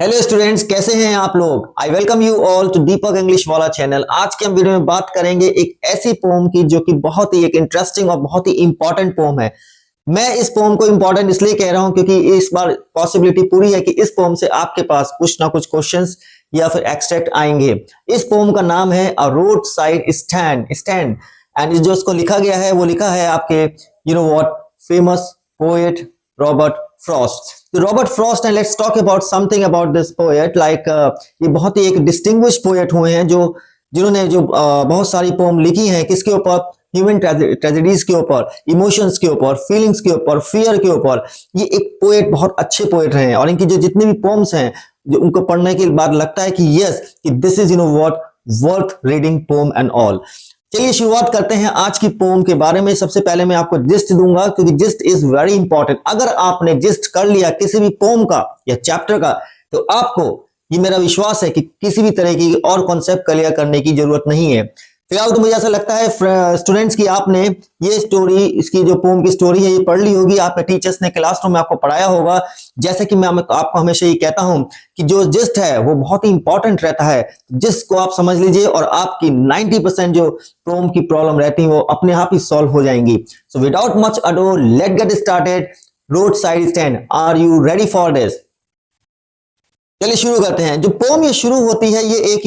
Hello students, कैसे हैं आप लोग। I welcome you all to Deepak English वाला चैनल। आज के हम वीडियो में बात करेंगे एक ऐसी पोम की जो कि बहुत ही एक इंटरेस्टिंग और बहुत ही इंपॉर्टेंट पोम है। मैं इस पोम को इंपॉर्टेंट इसलिए कह रहा हूं क्योंकि इस बार पॉसिबिलिटी पूरी है कि इस पोम से आपके पास कुछ ना कुछ क्वेश्चंस या फिर एक्सट्रैक्ट आएंगे। इस पोम का नाम है अ रोड साइड स्टैंड एंड जो उसको लिखा गया है वो लिखा है आपके फेमस पोएट रॉबर्ट फ्रॉस्ट। तो Robert Frost and let's talk about something about this poet. ये बहुत ही एक डिस्टिंग्विश पोएट हुए हैं जिन्होंने बहुत सारी पोम लिखी हैं। किसके ऊपर? ह्यूमन ट्रेजेडीज के ऊपर, इमोशंस के ऊपर, फीलिंग्स के ऊपर, फियर के ऊपर। ये एक पोएट बहुत अच्छे पोएट रहे हैं और इनकी जो जितनी भी पोम्स हैं जो उनको पढ़ने के बाद लगता है कि यस कि this is worth reading poem and all. चलिए शुरुआत करते हैं आज की पोम के बारे में। सबसे पहले मैं आपको जिस्ट दूंगा क्योंकि जिस्ट इज वेरी इंपॉर्टेंट। अगर आपने जिस्ट कर लिया किसी भी पोम का या चैप्टर का तो आपको ये मेरा विश्वास है कि किसी भी तरह की और कॉन्सेप्ट क्लियर करने की जरूरत नहीं है। फिलहाल तो मुझे ऐसा लगता है स्टूडेंट्स की आपने ये स्टोरी, इसकी जो पोम की स्टोरी है ये पढ़ ली होगी। आपके टीचर्स ने क्लासरूम में आपको पढ़ाया होगा। जैसे कि मैं आपको हमेशा ये कहता हूं कि जो जिस्ट है वो बहुत ही इंपॉर्टेंट रहता है। जिसको आप समझ लीजिए और आपकी 90% जो पोम की प्रॉब्लम रहती है वो अपने आप ही सॉल्व हो जाएंगी। So without much ado let get started. Road side stand, are you ready for this? चलिए शुरू करते हैं। जो पोम ये शुरू होती है ये एक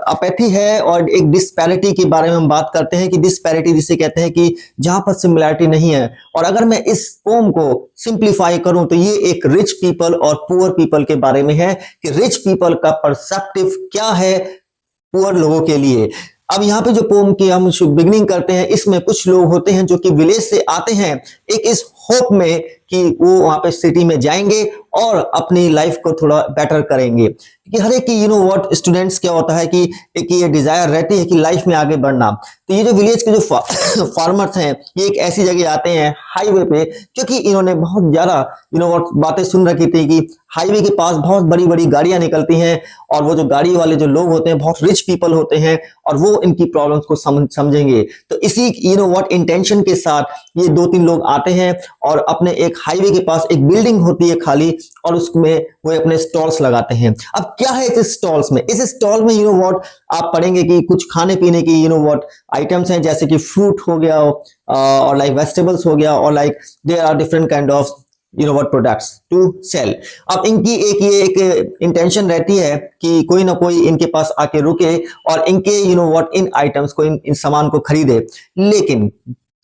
अपैथी है और एक डिस्पैरिटी के बारे में हम बात करते हैं कि डिस्पैरिटी जिसे कहते हैं कि जहां पर सिमिलैरिटी नहीं है। और अगर मैं इस पोम को सिंप्लीफाई करूं तो ये एक रिच पीपल और पुअर पीपल के बारे में है कि रिच पीपल का परसेप्टिव क्या है पुअर लोगों के लिए। अब यहाँ पे जो पोम की हम बिगिनिंग करते हैं, इसमें कुछ लोग होते हैं जो कि विलेज से आते हैं एक इस होप में कि वो वहां पे सिटी में जाएंगे और अपनी लाइफ को थोड़ा बेटर करेंगे। क्योंकि हर एक की स्टूडेंट्स क्या होता है कि एक ये डिजायर रहती है कि लाइफ में आगे बढ़ना। तो ये जो विलेज के जो फार्मर्स हैं ये एक ऐसी जगह आते हैं हाईवे पे, क्योंकि इन्होंने बहुत ज्यादा बातें सुन रखी थी कि हाईवे के पास बहुत बड़ी बड़ी गाड़ियां निकलती हैं और वो जो गाड़ी वाले जो लोग होते हैं बहुत रिच पीपल होते हैं और वो इनकी प्रॉब्लम्स को समझेंगे। तो इसी इंटेंशन के साथ ये 2-3 लोग आते हैं और अपने एक हाईवे के पास एक बिल्डिंग होती है खाली और उसमें वो अपने स्टॉल्स लगाते हैं। अब क्या है इस स्टॉल्स में? इस स्टॉल में आप पढ़ेंगे कि कुछ खाने पीने की आइटम्स हैं, जैसे कि फ्रूट हो गया और लाइक वेजिटेबल्स हो गया और like there are different kind of products to sell. अब इनकी एक इंटेंशन रहती है कि कोई ना कोई इनके पास आके रुके और इनके इन आइटम्स को इन सामान को खरीदे। लेकिन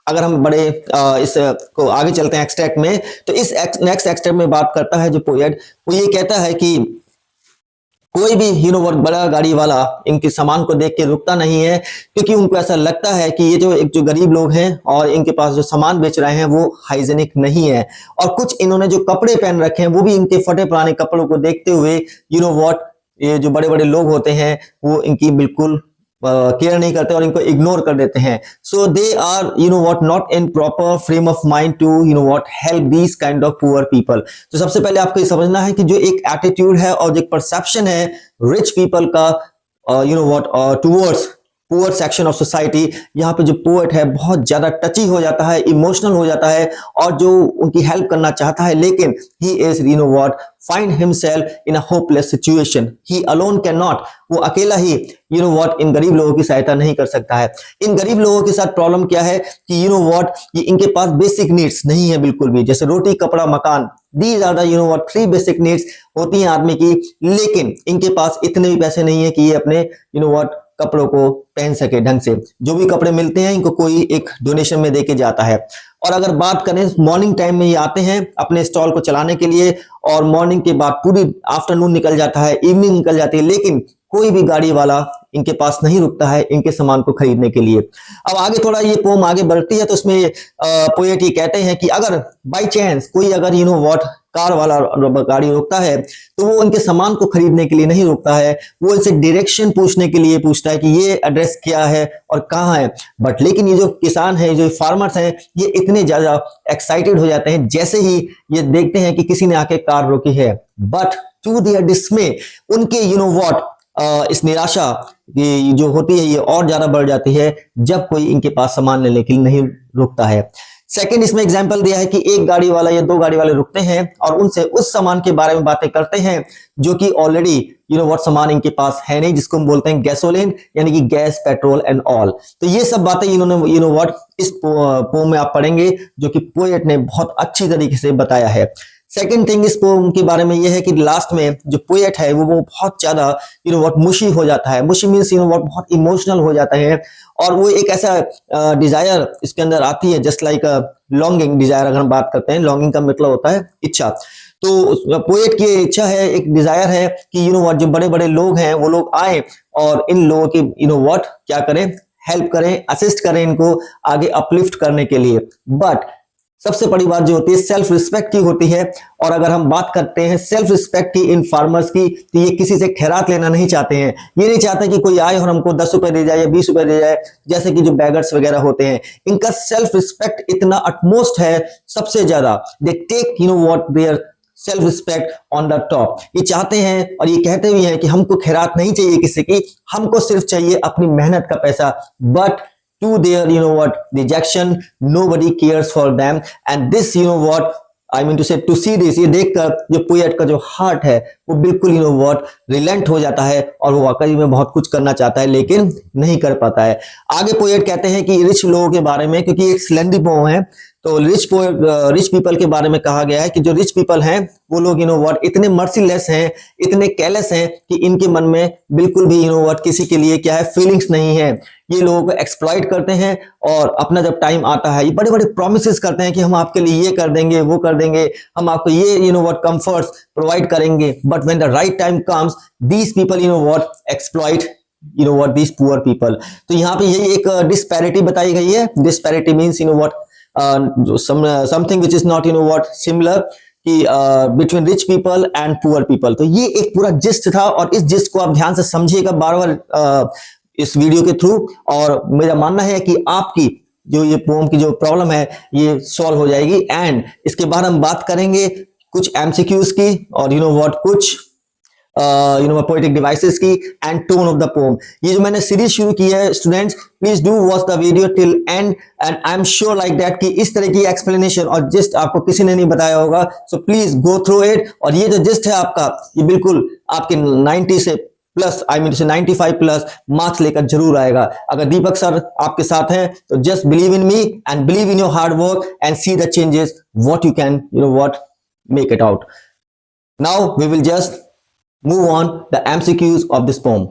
अगर हम बड़े इस को आगे चलते हैं एक्सट्रैक्ट में, तो इस नेक्स्ट एक्सट्रैक्ट में बात करता है जो पोएट, वो ये कहता है कि कोई भी बड़ा गाड़ी वाला इनके सामान को देख के रुकता नहीं है, क्योंकि उनको ऐसा लगता है कि ये जो गरीब लोग हैं और इनके पास जो सामान बेच रहे हैं वो हाइजेनिक नहीं है। और कुछ इन्होंने जो कपड़े पहन रखे हैं वो भी इनके फटे पुराने कपड़ों को देखते हुए ये जो बड़े बड़े लोग होते हैं वो इनकी बिल्कुल केयर नहीं करते और इनको इग्नोर कर देते हैं। So they are not in proper frame of mind to help these kind of poor people. तो सबसे पहले आपको ये समझना है कि जो एक एटीट्यूड है और जो एक परसेप्शन है रिच पीपल का towards poor section of society, यहाँ पे जो पोएट है बहुत ज्यादा टची हो जाता है, इमोशनल हो जाता है और जो उनकी हेल्प करना चाहता है, लेकिन he is find himself in a hopeless situation. He alone can not, वो अकेला ही इन गरीब लोगों की सहायता नहीं कर सकता है। इन गरीब लोगों के साथ प्रॉब्लम क्या है कि ये इनके पास बेसिक नीड्स नहीं है बिल्कुल भी, जैसे रोटी कपड़ा मकान। These are the 3 basic needs होती हैं आदमी की, लेकिन इनके पास इतने भी पैसे नहीं है कि ये अपने कपड़ों को पहन सके ढंग से। जो भी कपड़े मिलते हैं इनको कोई एक डोनेशन में देके जाता है। और अगर बात करें मॉर्निंग टाइम में ये आते हैं अपने स्टॉल को चलाने के लिए और मॉर्निंग के बाद पूरी आफ्टरनून निकल जाता है, इवनिंग निकल जाती है, लेकिन कोई भी गाड़ी वाला इनके पास नहीं रुकता है इनके सामान को खरीदने के लिए। अब आगे थोड़ा ये पोम आगे बढ़ती है तो उसमें पोएट ये कहते हैं कि अगर बाय चांस कोई अगर कार वाला गाड़ी रोकता है तो वो उनके सामान को खरीदने के लिए नहीं रुकता है, वो इनसे डायरेक्शन पूछने के लिए पूछता है कि ये एड्रेस क्या है और कहाँ है। बट लेकिन ये जो किसान है, जो फार्मर्स हैं, ये इतने ज्यादा एक्साइटेड हो जाते हैं जैसे ही ये देखते हैं कि किसी ने आके कार रोकी है। बट टू देयर डिस्मे उनके इस निराशा जो होती है ये और ज्यादा बढ़ जाती है जब कोई इनके पास सामान लेने के लिए नहीं रुकता है। सेकंड इसमें एग्जांपल दिया है कि एक गाड़ी वाला या दो गाड़ी वाले रुकते हैं और उनसे उस सामान के बारे में बातें करते हैं जो कि ऑलरेडी व्हाट सामान इनके पास है नहीं, जिसको हम बोलते हैं गैसोलीन, यानी कि गैस, पेट्रोल एंड ऑल। तो ये सब बातें इन्होंने व्हाट इस पोम में आप पढ़ेंगे, जो कि पोएट ने बहुत अच्छी तरीके से बताया है। सेकेंड थिंग इस पोम के बारे में यह है कि लास्ट में जो पोएट है वो बहुत ज्यादा व्हाट मुशी हो जाता है। मुशी मीन्स व्हाट बहुत इमोशनल हो जाता है और वो एक ऐसा डिजायर इसके अंदर आती है, जस्ट लाइक लॉन्गिंग डिजायर। अगर हम बात करते हैं, लॉन्गिंग का मतलब होता है इच्छा। तो पोएट की इच्छा है, एक डिजायर है कि व्हाट जो बड़े बड़े लोग हैं वो लोग आए और इन लोगों की व्हाट क्या करें, हेल्प करें, असिस्ट करें इनको आगे अपलिफ्ट करने के लिए। बट सबसे बड़ी बात जो होती है सेल्फ रिस्पेक्ट की होती है। और अगर हम बात करते हैं सेल्फ रिस्पेक्ट की इन फार्मर्स की, तो ये किसी से खैरात लेना नहीं चाहते हैं। ये नहीं चाहते कि कोई आए और हमको 10 रुपए दे जाए या 20 रुपए दे जाए, जैसे कि जो बैगर्स वगैरह होते हैं। इनका सेल्फ रिस्पेक्ट इतना अटमोस्ट है, सबसे ज्यादा they take what their self respect on the top. ये चाहते हैं और ये कहते भी हैं कि हमको खैरात नहीं चाहिए किसी की, हमको सिर्फ चाहिए अपनी मेहनत का पैसा। But to their what rejection, nobody cares for them, and this what I mean to say, to see this, ये देखकर जो पोएट का जो हार्ट है वो बिल्कुल what रिलेंट हो जाता है और वो वाकई में बहुत कुछ करना चाहता है लेकिन नहीं कर पाता है। आगे पोएट कहते हैं कि रिच लोगों के बारे में, क्योंकि एक स्लेंडी पोएम है, तो रिच पीपल के बारे में कहा गया है कि जो रिच पीपल हैं वो लोग व्हाट इतने मर्सीलेस हैं, इतने केयरलेस हैं कि इनके मन में बिल्कुल भी व्हाट किसी के लिए क्या है फीलिंग्स नहीं है। ये लोगों को एक्सप्लॉइट करते हैं और अपना जब टाइम आता है ये बड़े बड़े प्रॉमिसेस करते हैं कि हम आपके लिए ये कर देंगे, वो कर देंगे, हम आपको ये व्हाट कंफर्ट्स प्रोवाइड करेंगे। But when the right time comes these people what exploit what these poor people. तो यहाँ पे यही एक डिस्पैरिटी बताई गई है। Disparity means what something which is not what similar कि between rich people and poor people। तो ये एक पूरा जिस्ट था और इस जिस्ट को आप ध्यान से समझिएगा बार बार इस वीडियो के थ्रू, और मेरा मानना है कि आपकी जो ये पोम की जो प्रॉब्लम है ये सॉल्व हो जाएगी। एंड इसके बाद हम बात करेंगे कुछ एमसीक्यूज की और व्हाट कुछ पोएटिक डिवाइसेस की and tone of the pome. ये जो मैंने सीरीज शुरू की है students, please do watch the video till and I am sure like that कि इस तरह की एक्सप्लेनेशन और जिस्ट आपको किसी ने नहीं बताया होगा। So please go through it. और ये जो जिस्ट है आपका, ये बिल्कुल आपके 90 से प्लस, आई मीन से 95 प्लस मार्क्स लेकर जरूर आएगा। अगर दीपक सर आपके साथ हैं तो just believe in me and believe in your hard work and see the changes what you can what make it out. Now we will just move on the MCQs of this poem.